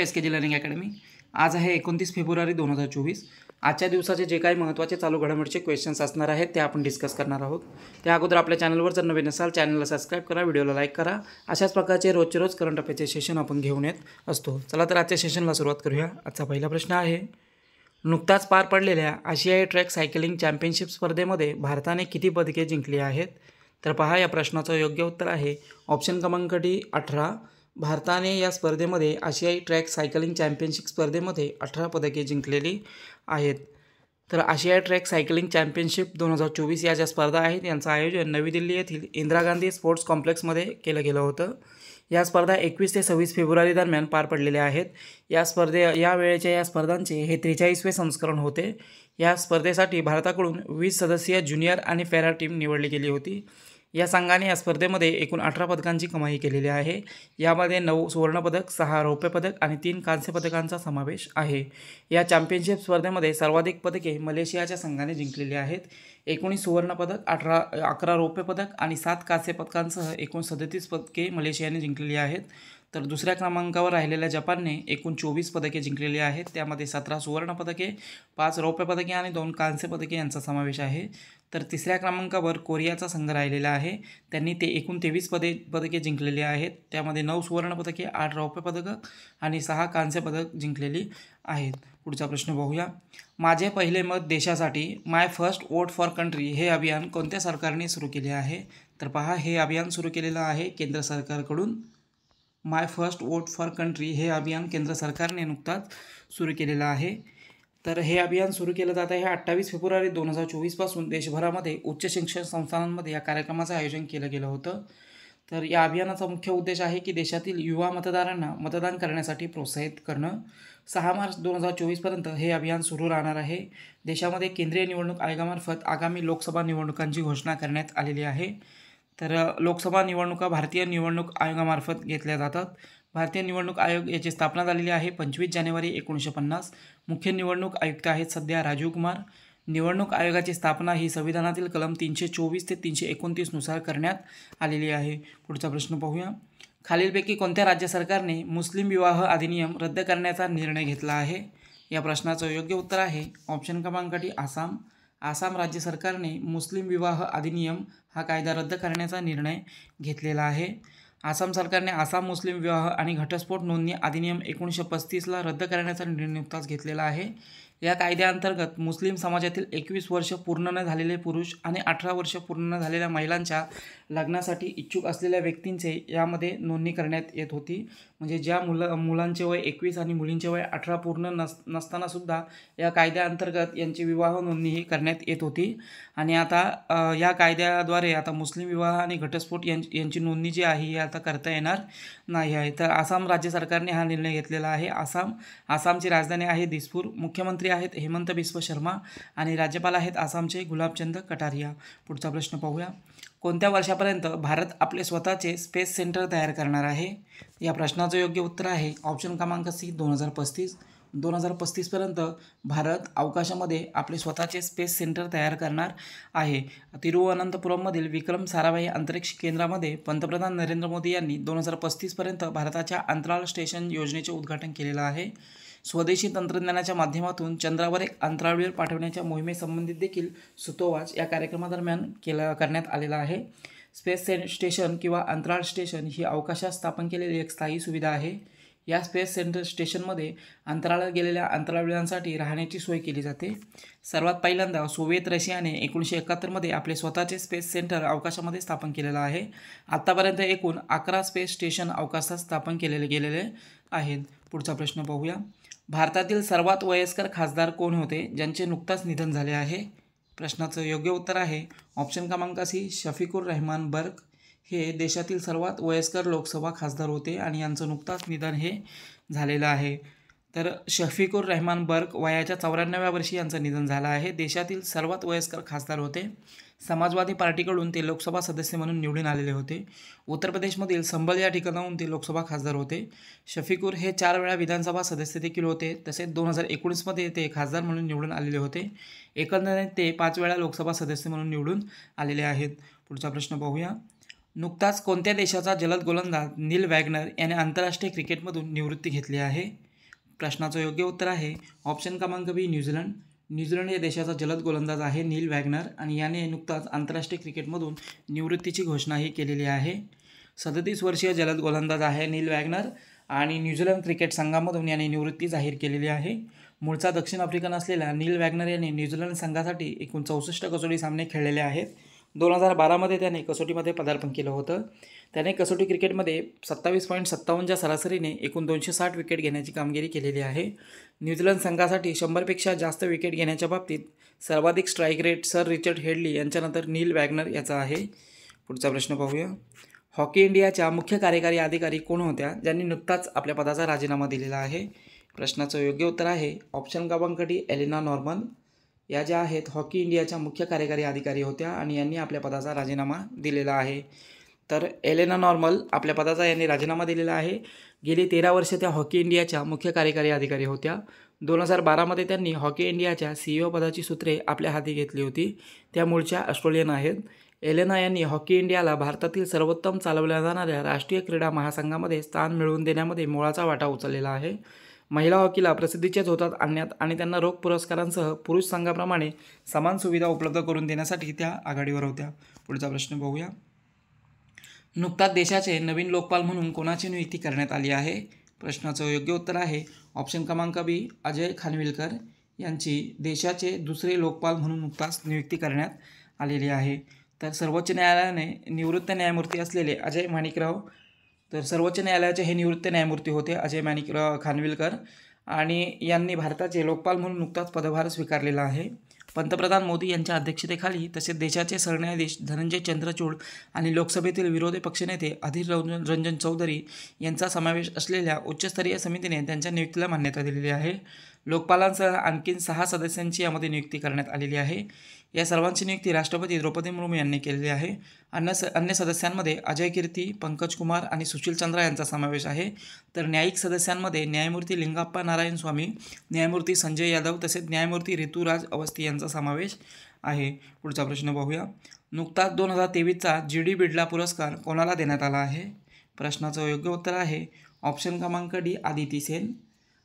SKG learning academy. आज आहे 29 February 2024। आजच्या दिवसाचे जे काही महत्त्वाचे चालू घडामोडीचे क्वेश्चन्स असणार आहेत ते आपण डिस्कस करणार आहोत। त्या अगोदर आपल्या चॅनलवर जर नवीन असाल चॅनलला सबस्क्राइब करा, व्हिडिओला लाईक करा। अशाच प्रकारचे रोजचे रोज करंट अफेअरचे सेशन आपण घेऊन येत असतो। चला तर आजच्या सेशनला सुरुवात करूया। आजचा पहिला प्रश्न आहे, नुकताच पार पडलेल्या आशियाई ट्रॅक सायकलिंग चॅम्पियनशिप स्पर्धेमध्ये भारताने किती पदके जिंकली आहेत? तर पहा, या प्रश्नाचं योग्य उत्तर आहे ऑप्शन क्रमांक डी 18। भारताने या स्पर्धेमध्ये आशियाई ट्रॅक सायकलिंग चॅम्पियनशिप स्पर्धेमध्ये 18 पदके जिंकलेली आहेत। तर आशियाई ट्रॅक सायकलिंग चॅम्पियनशिप 2024 या ज्या स्पर्धा आहेत यांचं आयोजन नवी दिल्ली येथील इंदिरा गांधी स्पोर्ट्स कॉम्प्लेक्समध्ये केलं गेलं होतं। या स्पर्धा 21 ते 26 फेब्रुवारी दरम्यान पार पडलेल्या आहेत। या वेळेच्या या स्पर्धांचे हे 43वे संस्करण होते। या स्पर्धेसाठी भारताकडून 20 सदस्यीय ज्युनियर आणि पॅरा टीम निवडली गेली होती। या संघाने या स्पर्धेमध्ये एकूण 18 पदकांची कमाई केलेली आहे। यामध्ये 9 सुवर्णपदक, 6 रौप्य पदक आणि 3 कांस्य पदकांचा समावेश आहे। या चॅम्पियनशिप स्पर्धेमध्ये सर्वाधिक पदके मलेशियाच्या संघाने जिंकलेली आहेत। 19 सुवर्णपदक, 11 रौप्य पदक आणि 7 कांस्य पदकांसह एकूण 37 पदके मलेशियाने जिंकलेली आहेत। तर दुसऱ्या क्रमांकावर राहिलेल्या जपानने एकूण 24 पदके जिंकलेली आहेत। त्यामध्ये 17 सुवर्ण पदके, 5 रौप्य पदके आणि 2 कांस्य पदके यांचा समावेश आहे। तर तिसऱ्या क्रमांकावर कोरियाचा संघ राहिलेला आहे। त्यांनी एकूण 23 पदके जिंकलेली आहेत। त्यामध्ये 9 सुवर्ण पदके, 8 रौप्य पदक आणि 6 कांस्य पदक जिंकलेली आहेत। पुढचा प्रश्न पाहूया। माझे पहिले मत देशासाठी माय फर्स्ट वोट फॉर कंट्री हे अभियान कोणत्या सरकारने सुरू केले आहे? तर पहा, हे अभियान सुरू केलेलं आहे केंद्र सरकारकडून। माय फर्स्ट वोट फॉर कंट्री हे अभियान केंद्र सरकारने नुकताच सुरू केलेलं आहे। तर हे अभियान सुरू केलं जात आहे 28 फेब्रुवारी 2024 पासून देशभरामध्ये उच्च शिक्षण संस्थांमध्ये या कार्यक्रमाचं आयोजन केलं गेलं होतं। तर या अभियानाचा मुख्य उद्देश आहे की देशातील युवा मतदारांना मतदान करण्यासाठी प्रोत्साहित करणं। 6 मार्च 2024 पर्यंत हे अभियान सुरू राहणार आहे। देशामध्ये केंद्रीय निवडणूक आयोगामार्फत आगामी लोकसभा निवडणुकांची घोषणा करण्यात आलेली आहे। तर लोकसभा निवडणुका भारतीय निवडणूक आयोगामार्फत घेतल्या जातात। भारतीय निवडणूक आयोग याची स्थापना झालेली आहे 25 जानेवारी 1950। मुख्य निवडणूक आयुक्त आहेत सध्या राजीव कुमार। निवडणूक आयोगाची स्थापना ही संविधानातील कलम 324 ते 329 नुसार करण्यात आलेली आहे। पुढचा प्रश्न पाहूया। खालीलपैकी कोणत्या राज्य सरकारने मुस्लिम विवाह अधिनियम रद्द करण्याचा निर्णय घेतला आहे? या प्रश्नाचं योग्य उत्तर आहे ऑप्शन क्रमांक डी आसाम। आसाम राज्य सरकारने मुस्लिम विवाह अधिनियम हा कायदा रद्द करण्याचा निर्णय घेतलेला आहे। आसाम सरकारने आसाम मुस्लिम विवाह आणि घटस्फोट नोंदणी अधिनियम 1935ला रद्द करण्याचा निर्णय नुकताच घेतलेला आहे। या कायद्याअंतर्गत मुस्लिम समाजातील 21 वर्ष पूर्ण न झालेले पुरुष आणि 18 वर्ष पूर्ण न झालेल्या महिलांच्या लग्नासाठी इच्छुक असलेल्या व्यक्तींचे यामध्ये नोंदणी करण्यात येत होती। म्हणजे ज्या मुलांचे वय 21 आणि मुलींचे वय 18 पूर्ण नसतानासुद्धा या कायद्याअंतर्गत यांची विवाह नोंदणी ही करण्यात येत होती। आणि आता या कायद्याद्वारे आता मुस्लिम विवाह आणि घटस्फोट यांची नोंदणी जी आहे ही आता करता येणार नाही आहे। तर आसाम राज्य सरकारने हा निर्णय घेतलेला आहे। आसामची राजधानी आहे दिसपूर। मुख्यमंत्री आहेत हेमंत बिस्व शर्मा आणि राज्यपाल आहेत आसामचे गुलाबचंद कटारिया। पुढचा प्रश्न पाहूया। कोणत्या वर्षापर्यंत भारत आपले स्वतःचे स्पेस सेंटर तयार करणार आहे? या प्रश्नाचं योग्य उत्तर आहे ऑप्शन क्रमांक सी 2035। 2035 पर्यंत भारत अवकाशामध्ये आपले स्वतःचे स्पेस सेंटर तयार करणार आहे। तिरुवनंतपुरममधील विक्रम साराभाई अंतरिक्ष केंद्रामध्ये पंतप्रधान नरेंद्र मोदी यांनी 2035 पर्यंत भारताच्या अंतराळ स्टेशन योजनेचे उद्घाटन केलेलं आहे। स्वदेशी तंत्रज्ञानाच्या माध्यमातून चंद्रावर एक अंतराळवीर पाठवण्याच्या मोहिमेसंबंधित देखील सूतोवाच या कार्यक्रमादरम्यान करण्यात आलेला आहे। स्पेस स्टेशन किंवा अंतराळ स्टेशन ही अवकाशात स्थापन केलेली एक स्थायी सुविधा आहे। या स्पेस स्टेशनमध्ये अंतराळात गेलेल्या अंतराळवीरांसाठी राहण्याची सोय केली जाते। सर्वात पहिल्यांदा सोव्हिएत रशियाने 1971 आपले स्वतःचे स्पेस सेंटर अवकाशामध्ये स्थापन केलेलं आहे। आत्तापर्यंत एकूण 11 स्पेस स्टेशन अवकाशात स्थापन गेलेले आहेत। पुढचा प्रश्न पाहूया। भारतातील सर्वात वयस्कर खासदार कोण होते ज्यांचे नुकताच निधन झाले आहे? प्रश्नाचं योग्य उत्तर आहे ऑप्शन क्रमांक सी शफीकुर रहमान बर्क। हे देशातील सर्वात वयस्कर लोकसभा खासदार होते आणि यांचं नुकताच निधन हे झालेलं आहे। तर शफीकुर रहमान बर्क वयाच्या 94व्या वर्षी यांचं निधन झालं आहे। देशातील सर्वात वयस्कर खासदार होते। समाजवादी पार्टीकडून ते लोकसभा सदस्य म्हणून निवडून आलेले होते। उत्तर प्रदेशमधील संभल या ठिकाणाहून ते लोकसभा खासदार होते। शफीकुर हे 4 वेळा विधानसभा सदस्य देखील होते। तसेच 2019मध्ये ते खासदार म्हणून निवडून आलेले होते। एकंदरीत ते 5 वेळा लोकसभा सदस्य म्हणून निवडून आलेले आहेत। पुढचा प्रश्न पाहूया। नुकताच कोणत्या देशाचा जलद गोलंदाज नील वॅगनर याने आंतरराष्ट्रीय क्रिकेटमधून निवृत्ती घेतली आहे? प्रश्नाचं योग्य उत्तर आहे ऑप्शन क्रमांक बी न्यूझीलंड. न्यूझीलंड या देशाचा जलद गोलंदाज आहे नील वॅगनर आणि याने नुकताच आंतरराष्ट्रीय क्रिकेटमधून निवृत्तीची घोषणाही केलेली आहे. 37 वर्षीय जलद गोलंदाज आहे नील वॅगनर आणि न्यूझीलंड क्रिकेट संघामधून याने निवृत्ती जाहीर केलेली आहे. मूळचा दक्षिण आफ्रिकन असलेल्या नील वॅगनर याने न्यूझीलंड संघासाठी एकूण 64 कसोटी सामने खेळलेले आहेत. 2012मध्ये त्याने कसोटीमध्ये पदार्पण केलं होतं. त्याने कसोटी क्रिकेटमध्ये 27.57च्या सरासरीने एकूण 260 विकेट घेण्याची कामगिरी केलेली आहे. न्यूझीलंड संघासाठी 100पेक्षा जास्त विकेट घेण्याच्या बाबतीत सर्वाधिक strike rate sir Richard Hadlee यांच्यानंतर नील वॅगनर याचा आहे. पुढचा प्रश्न पाहूया. हॉकी इंडियाच्या मुख्य कार्यकारी अधिकारी कोण होत्या ज्यांनी नुकताच आपल्या पदाचा राजीनामा दिलेला आहे? प्रश्नाचं योग्य उत्तर आहे ऑप्शन क्रमांक डी एलेना नॉर्मन. या ज्या आहेत हॉकी इंडियाच्या मुख्य कार्यकारी अधिकारी होत्या आणि यांनी आपल्या पदाचा राजीनामा दिलेला आहे. तर एलेना नॉर्मल आपल्या पदाचा यांनी राजीनामा दिलेला आहे. गेली 13 वर्षे त्या हॉकी इंडियाच्या मुख्य कार्यकारी अधिकारी होत्या. 2012मध्ये त्यांनी हॉकी इंडियाच्या CEO पदाची सूत्रे आपल्या हाती घेतली होती. त्या मूळच्या ऑस्ट्रेलियन आहेत. एलेना यांनी हॉकी इंडियाला भारतातील सर्वोत्तम चालवल्या जाणाऱ्या राष्ट्रीय क्रीडा महासंघामध्ये स्थान मिळवून देण्यामध्ये मोलाचा वाटा उचललेला आहे. महिला हॉकीला प्रसिद्धीच्या झोतात आणण्यात आणि त्यांना रोख पुरस्कारांसह पुरुष संघाप्रमाणे समान सुविधा उपलब्ध करून देण्यासाठी त्या आघाडीवर होत्या. पुढचा प्रश्न बघूया. नुकताच देशाचे नवीन लोकपाल म्हणून कोणाची नियुक्ती करण्यात आली आहे? प्रश्नाचं योग्य उत्तर आहे ऑप्शन क्रमांक बी अजय खानविलकर यांची देशाचे दुसरे लोकपाल म्हणून नुकताच नियुक्ती करण्यात आलेली आहे. तर सर्वोच्च न्यायालयाने निवृत्त न्यायमूर्ती असलेले अजय माणिकराव, तर सर्वोच्च न्यायालयाचे हे निवृत्त न्यायमूर्ती होते अजय माणिकराव खानविलकर आणि यांनी भारताचे लोकपाल म्हणून नुकताच पदभार स्वीकारलेला आहे. पंतप्रधान मोदी यांच्या अध्यक्षतेखाली तसेच देशाचे सरन्यायाधीश धनंजय चंद्रचूड आणि लोकसभेतील विरोधी पक्षनेते अधीर रंजन चौधरी यांचा समावेश असलेल्या उच्चस्तरीय समितीने त्यांच्या नियुक्तीला मान्यता दिलेली आहे. लोकपालांसह आणखी 6 सदस्यांची यामध्ये नियुक्ती करण्यात आलेली आहे. या सर्वांची नियुक्ती राष्ट्रपती द्रौपदी मुर्मू यांनी केलेली आहे. अन्य सदस्यांमध्ये अजय कीर्ती, पंकज कुमार आणि सुशील चंद्रा यांचा समावेश आहे. तर न्यायिक सदस्यांमध्ये न्यायमूर्ती लिंगाप्पा नारायण स्वामी, न्यायमूर्ती संजय यादव तसेच न्यायमूर्ती ऋतुराज अवस्थी यांचा समावेश आहे. पुढचा प्रश्न पाहूया. नुकताच 2023चा GD बिर्ला पुरस्कार कोणाला देण्यात आला आहे? प्रश्नाचं योग्य उत्तर आहे ऑप्शन क्रमांक डी आदिती सेन.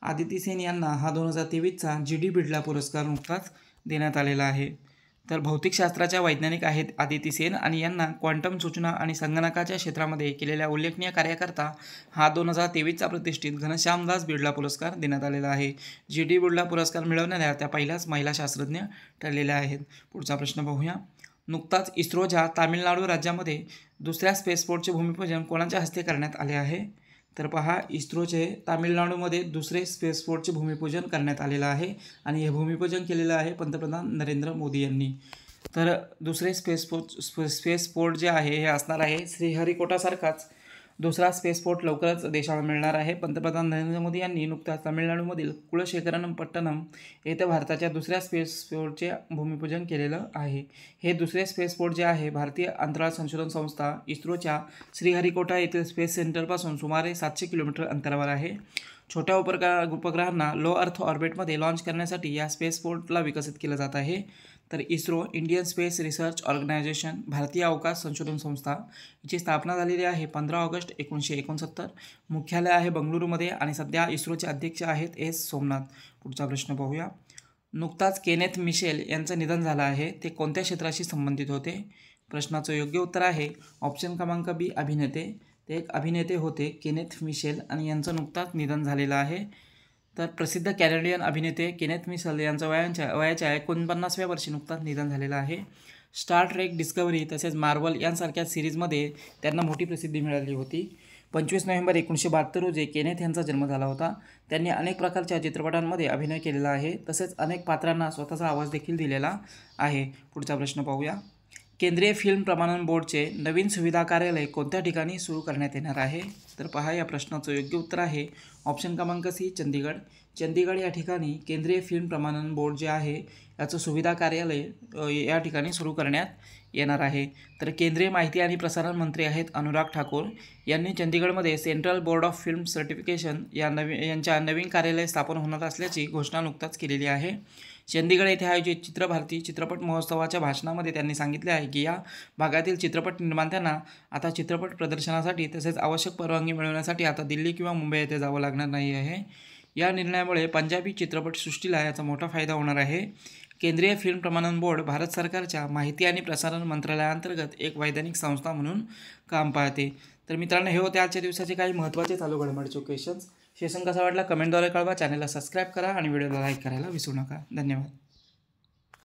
आदिती सेन यांना हा 2023चा GD बिर्ला पुरस्कार नुकताच देण्यात आलेला आहे. तर भौतिकशास्त्राच्या वैज्ञानिक आहेत आदिती सेन आणि यांना क्वांटम सूचना आणि संगणकाच्या क्षेत्रामध्ये केलेल्या उल्लेखनीय कार्याकरता हा 2023चा प्रतिष्ठित घनश्यामदास बिर्ला पुरस्कार देण्यात आलेला आहे. GD बिर्ला पुरस्कार मिळवणाऱ्या त्या पहिल्याच महिला शास्त्रज्ञ ठरलेल्या आहेत. पुढचा प्रश्न पाहूया. नुकताच इस्रोच्या तामिळनाडू राज्यामध्ये दुसऱ्या स्पेसपोर्टचे भूमिपूजन कोणाच्या हस्ते करण्यात आले आहे? तर पहा, इस्रोचे तामिळनाडूमध्ये दुसरे स्पेसपोर्टचे भूमिपूजन करण्यात आलेलं आहे आणि हे भूमिपूजन केलेलं आहे पंतप्रधान नरेंद्र मोदी यांनी. तर दुसरे स्पेसपोर्ट जे आहे हे असणार आहे श्रीहरिकोटासारखाच दुसरा स्पेसपोर्ट लवकरच देशाला मिळणार आहे. पंतप्रधान नरेंद्र मोदी यांनी नुकताच तामिळनाडूमधील कुलशेखरपट्टणम येथे भारताच्या दुसऱ्या स्पेसपोर्टचे भूमिपूजन केलेलं आहे. हे दुसरे स्पेसपोर्ट जे आहे भारतीय अंतराळ संशोधन संस्था इस्रोच्या श्रीहरिकोटा येथील स्पेस सेंटरपासून सुमारे 700 किलोमीटर अंतरावर आहे. छोट्या उपग्रहांना लो अर्थ ऑर्बिटमध्ये लॉन्च करण्यासाठी या स्पेसपोर्टला विकसित केलं जात आहे. तर ISRO Indian space research organisation भारतीय अवकाश संशोधन संस्था याची स्थापना झालेली आहे 15 ऑगस्ट 1969. मुख्यालय आहे बंगळुरूमध्ये आणि सध्या इस्रोचे अध्यक्ष आहेत एस सोमनाथ. पुढचा प्रश्न पाहूया. नुकताच केनेथ मिशेल यांचं निधन झालं आहे. ते कोणत्या क्षेत्राशी संबंधित होते? प्रश्नाचं योग्य उत्तर आहे ऑप्शन क्रमांक बी अभिनेते. ते एक अभिनेते होते केनेथ मिशेल आणि यांचं नुकताच निधन झालेलं आहे. तर प्रसिद्ध कॅनेडियन अभिनेते केनेथ मिशेल यांचं वयाच्या 49व्या वर्षी नुकताच निधन झालेलं आहे. स्टार ट्रेक, डिस्कवरी तसेच मार्वल यांसारख्या सिरीजमध्ये त्यांना मोठी प्रसिद्धी मिळाली होती. 25 नोव्हेंबर 1972 रोजी केनेथ यांचा जन्म झाला होता. त्यांनी अनेक प्रकारच्या चित्रपटांमध्ये अभिनय केलेला आहे तसेच अनेक पात्रांना स्वतःचा आवाज देखील दिलेला आहे. पुढचा प्रश्न पाहूया. केंद्रीय फिल्म प्रमाणन बोर्डचे नवीन सुविधा कार्यालय कोणत्या ठिकाणी सुरू करण्यात येणार आहे? तर पहा, या प्रश्नाचं योग्य उत्तर आहे ऑप्शन क्रमांक सी चंदीगड. चंदीगड या ठिकाणी केंद्रीय फिल्म प्रमाणन बोर्ड जे आहे याचं सुविधा कार्यालय या ठिकाणी सुरू करण्यात येणार आहे. तर केंद्रीय माहिती आणि प्रसारण मंत्री आहेत अनुराग ठाकूर यांनी चंदीगडमध्ये central board of film certification यांच्या नवीन कार्यालय स्थापन होणार असल्याची घोषणा नुकताच केलेली आहे. चंदीगड येथे आयोजित चित्रभारती चित्रपट महोत्सवाच्या भाषणामध्ये त्यांनी सांगितले आहे की या भागातील चित्रपट निर्मात्यांना आता चित्रपट प्रदर्शनासाठी तसेच आवश्यक परवानगी मिळवण्यासाठी आता दिल्ली किंवा मुंबई येथे जावं लागणार नाही आहे. या निर्णयामुळे पंजाबी चित्रपटसृष्टीला याचा मोठा फायदा होणार आहे. केंद्रीय फिल्म प्रमाणन बोर्ड भारत सरकारच्या माहिती आणि प्रसारण मंत्रालयाअंतर्गत एक वैधानिक संस्था म्हणून काम पाहते. तर मित्रांनो, हे होते आजच्या दिवसाचे काही महत्त्वाचे चालू घडामोडीचे क्वेश्चन्स. सेशन कसा वाटला कमेंटद्वारे कळवा. चॅनलला सबस्क्राईब करा आणि व्हिडिओला लाईक करायला विसरू नका. धन्यवाद.